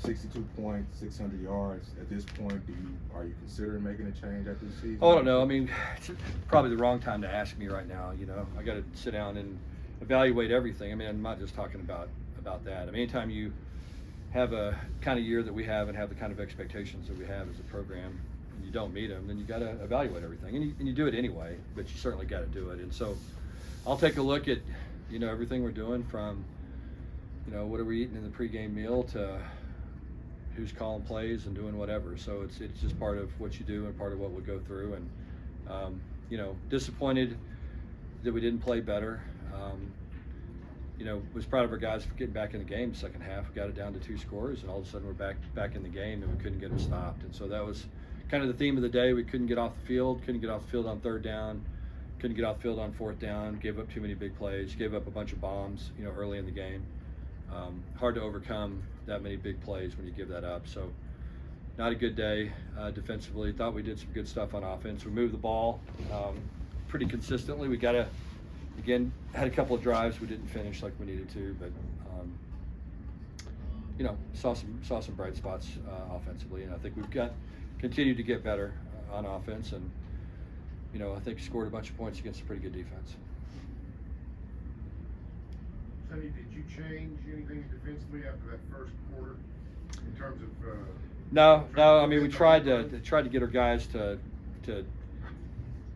62 points, 600 yards. At this point, are you considering making a change after the season? Oh, I don't know. I mean, it's probably the wrong time to ask me right now. You know, I got to sit down and evaluate everything. I mean, I'm not just talking about that. I mean, anytime you have a kind of year that we have and have the kind of expectations that we have as a program, and you don't meet them, then you got to evaluate everything, and you do it anyway. But you certainly got to do it. And so, I'll take a look at, you know, everything we're doing, from, you know, what are we eating in the pregame meal to who's calling plays and doing whatever. So it's just part of what you do and part of what we'll go through. And you know, disappointed that we didn't play better. You know, was proud of our guys for getting back in the game the second half. We got it down to 2 scores, and all of a sudden we're back in the game, and we couldn't get it stopped. And so that was kind of the theme of the day. We couldn't get off the field, couldn't get off the field on 3rd down, couldn't get off the field on 4th down, gave up too many big plays, gave up a bunch of bombs, you know, early in the game. Hard to overcome that many big plays when you give that up. So not a good day defensively. Thought we did some good stuff on offense. We moved the ball pretty consistently. We got to, again, had a couple of drives we didn't finish like we needed to, but you know, saw some bright spots offensively, and I think we've continued to get better on offense, and you know, I think scored a bunch of points against a pretty good defense. Sonny, did you change anything defensively after that first quarter in terms of? No. I mean, we tried to get our guys to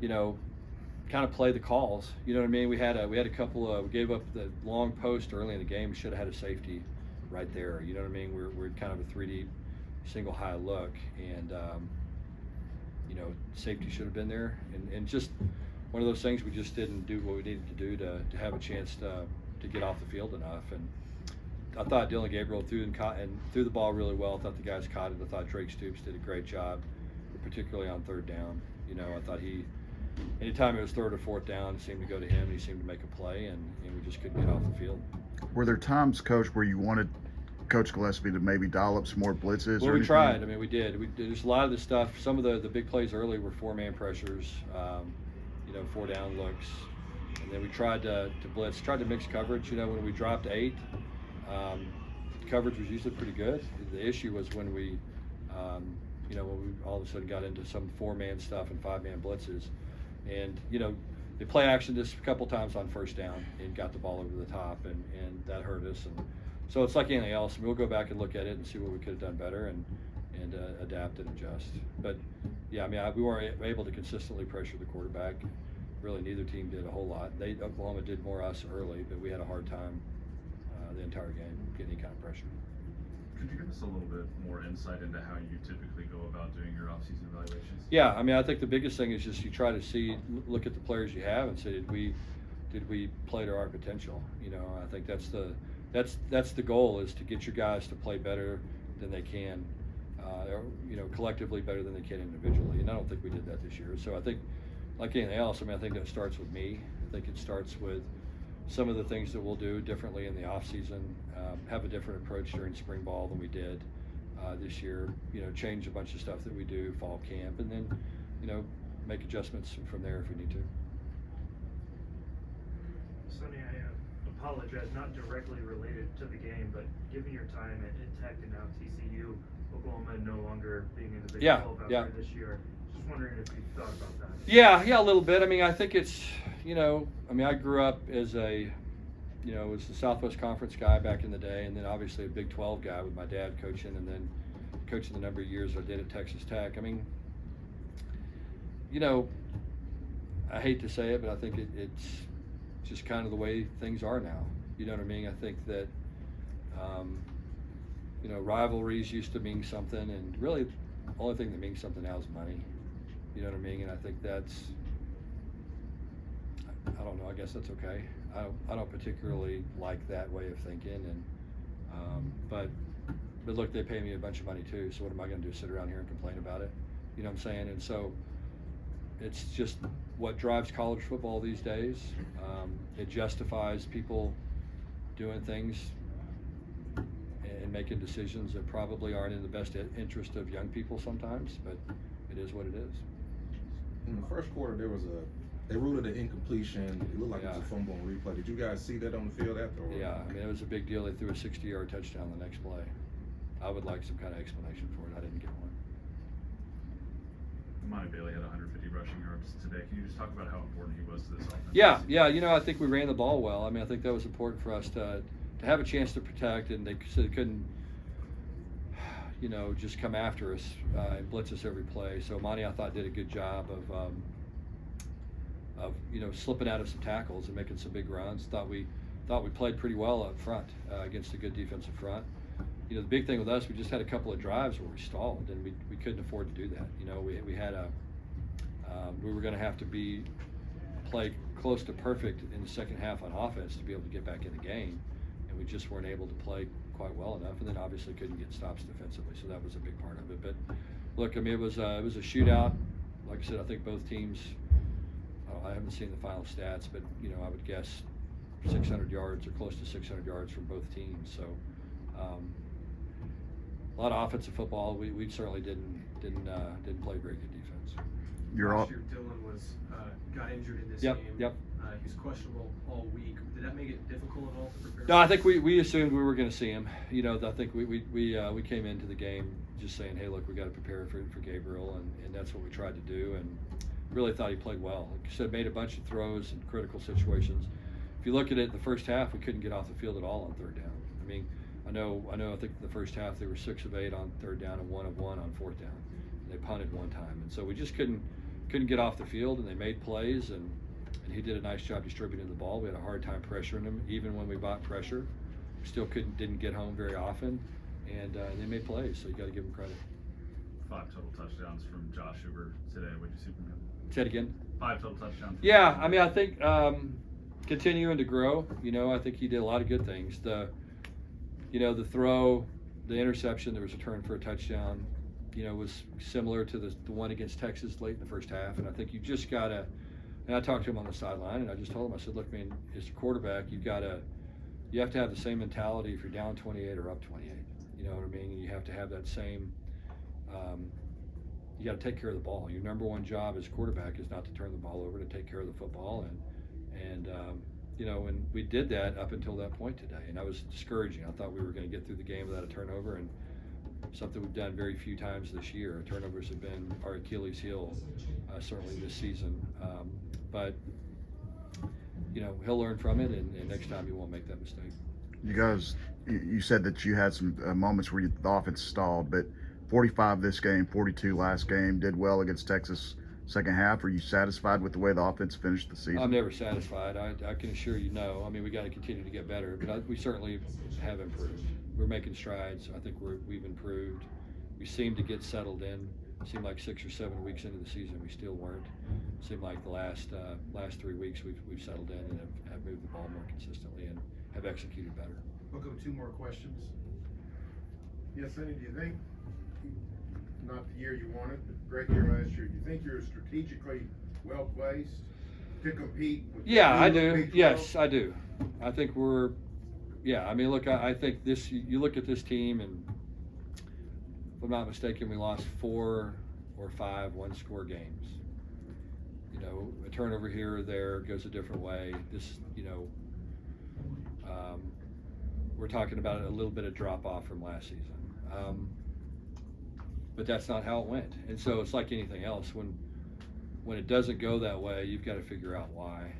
you know, kind of play the calls. You know what I mean? We had a couple of, we gave up the long post early in the game. We should have had a safety right there. You know what I mean? We're kind of a 3D single high look, and you know, safety should have been there. And just one of those things, we just didn't do what we needed to do to have a chance to get off the field enough. And I thought Dylan Gabriel threw the ball really well. I thought the guys caught it. I thought Drake Stoops did a great job, particularly on 3rd down. You know, I thought anytime it was 3rd or 4th down, it seemed to go to him. He seemed to make a play, and we just couldn't get off the field. Were there times, Coach, where you wanted Coach Gillespie to maybe dial up some more blitzes? Well, we tried. I mean, we did. There's a lot of the stuff. Some of the big plays early were 4-man pressures, you know, 4-down looks. And then we tried to blitz, tried to mix coverage. You know, when we dropped 8, coverage was usually pretty good. The issue was when we, you know, when we all of a sudden got into some 4-man stuff and 5-man blitzes. And, you know, they play action just a couple times on 1st down and got the ball over the top, and that hurt us. And so it's like anything else. We'll go back and look at it and see what we could have done better and adapt and adjust. But, yeah, I mean, we weren't able to consistently pressure the quarterback. Really, neither team did a whole lot. Oklahoma did more us early, but we had a hard time the entire game getting any kind of pressure. Could you give us a little bit more insight into how you typically go about doing your offseason evaluations? Yeah, I mean, I think the biggest thing is just you try to look at the players you have and say, did we play to our potential? You know, I think that's the goal, is to get your guys to play better than they can, or, you know, collectively better than they can individually. And I don't think we did that this year. So I think, like anything else, I mean, I think that starts with me. I think it starts with some of the things that we'll do differently in the off season, have a different approach during spring ball than we did this year. You know, change a bunch of stuff that we do fall camp, and then, you know, make adjustments from there if we need to. Sonny, I apologize, not directly related to the game, but given your time at Tech and now TCU, Oklahoma no longer being in the Big 12 out there this year, just wondering if you thought about that. Yeah, a little bit. I mean, I think it's, you know, I mean, I grew up as was the Southwest Conference guy back in the day, and then obviously a Big 12 guy with my dad coaching, and then coaching the number of years I did at Texas Tech. I mean, you know, I hate to say it, but I think it's just kind of the way things are now. You know what I mean? I think that, you know, rivalries used to mean something, and really the only thing that means something now is money. You know what I mean? And I think that's, I don't know, I guess that's okay. I don't particularly like that way of thinking, and but look, they pay me a bunch of money too, so what am I going to do, sit around here and complain about it? You know what I'm saying? And so it's just what drives college football these days. It justifies people doing things and making decisions that probably aren't in the best interest of young people sometimes, but it is what it is. In the first quarter, they ruled it an incompletion. It looked like it was a fumble on replay. Did you guys see that on the field after? Yeah, I mean, it was a big deal. They threw a 60-yard touchdown the next play. I would like some kind of explanation for it. I didn't get one. Monty Bailey had 150 rushing yards today. Can you just talk about how important he was to this offense? Yeah, I think we ran the ball well. I mean, I think that was important for us to have a chance to protect, and they couldn't, just come after us and blitz us every play. So Monty, I thought, did a good job of slipping out of some tackles and making some big runs. Thought we played pretty well up front against a good defensive front. The big thing with us, we just had a couple of drives where we stalled, and we couldn't afford to do that. We had we were going to have to play close to perfect in the second half on offense to be able to get back in the game, and we just weren't able to play quite well enough, and then obviously couldn't get stops defensively, so that was a big part of it. But look, I mean, it was a shootout. Like I said, I think both teams, I haven't seen the final stats, but I would guess 600 yards or close to 600 yards from both teams. So a lot of offensive football. We certainly didn't play very good defense. Last year, Dylan got injured in this game. Yep. He's questionable all week. Did that make it difficult at all to prepare? No, I think we assumed we were going to see him. I think we came into the game just saying, hey, look, we got to prepare for Gabriel, and that's what we tried to do. And really thought he played well. Like you said, made a bunch of throws in critical situations. If you look at it, the first half, we couldn't get off the field at all on third down. I mean, I think the first half they were 6 of 8 on third down and 1 of 1 on fourth down. And they punted one time, and so we just couldn't get off the field. And they made plays, and he did a nice job distributing the ball. We had a hard time pressuring him, even when we bought pressure. We still didn't get home very often, and they made plays. So you got to give them credit. 5 total touchdowns from Josh Huber today. What did you see from him? Say it again. 5 total touchdowns. Yeah, I mean, I think continuing to grow. I think he did a lot of good things. The throw, the interception, there was a return for a touchdown, was similar to the one against Texas late in the first half. And I think you just got to, and I talked to him on the sideline, and I just told him, I said, look, man, as a quarterback, you have to have the same mentality if you're down 28 or up 28. You know what I mean? And you have to have that same, you got to take care of the ball. Your number one job as a quarterback is not to turn the ball over, to take care of the football. And we did that up until that point today, and that was discouraging. I thought we were going to get through the game without a turnover, and something we've done very few times this year. Turnovers have been our Achilles heel, certainly this season. But he'll learn from it, and next time he won't make that mistake. You guys, you said that you had some moments where the offense stalled, but 45 this game, 42 last game, did well against Texas second half. Are you satisfied with the way the offense finished the season? I'm never satisfied. I can assure you no. I mean, we got to continue to get better, but we certainly have improved. We're making strides. I think we've improved. We seem to get settled in. It seemed like 6 or 7 weeks into the season, we still weren't. It seemed like the last 3 weeks we've settled in and have moved the ball more consistently and have executed better. We'll go 2 more questions. Yes, Sonny, do you think, not the year you wanted, but great year last year, do you think you're strategically well placed to compete with I do. Big 12? Yes, I do. I think I mean, look, I think you look at this team, and if I'm not mistaken, we lost 4 or 5 one-score games. A turnover here or there goes a different way. We're talking about a little bit of drop-off from last season. But that's not how it went. And so it's like anything else. When it doesn't go that way, you've got to figure out why.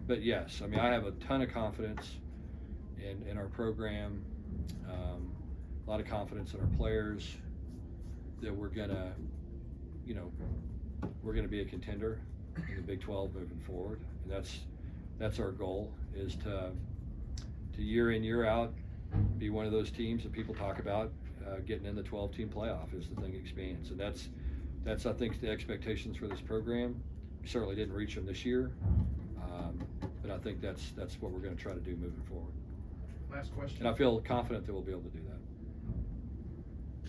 But yes, I mean, I have a ton of confidence in our program, a lot of confidence in our players that we're gonna be a contender in the Big 12 moving forward. And that's our goal, is to year in, year out, be one of those teams that people talk about getting in the 12-team playoff as the thing expands. And that's I think the expectations for this program. We certainly didn't reach them this year, but I think that's what we're going to try to do moving forward. Last question. And I feel confident that we'll be able to do that.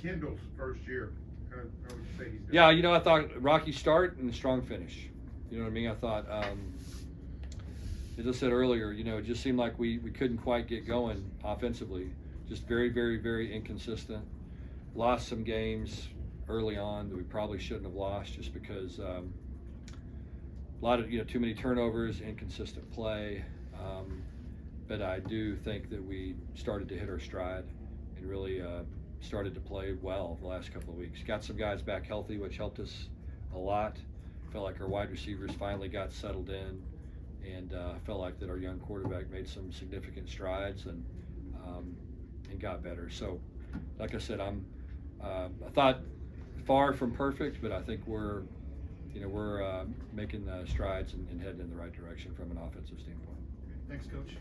Kendall's first year, how would you say he's doing? Yeah, I thought rocky start and a strong finish. You know what I mean? I thought, as I said earlier, it just seemed like we couldn't quite get going offensively. Just very, very, very inconsistent. Lost some games early on that we probably shouldn't have lost, just because a lot of too many turnovers, inconsistent play. But I do think that we started to hit our stride and really started to play well the last couple of weeks. Got some guys back healthy, which helped us a lot. Felt like our wide receivers finally got settled in, and felt like that our young quarterback made some significant strides and got better. So, like I said, I thought far from perfect, but I think we're making strides and heading in the right direction from an offensive standpoint. Thanks, Coach.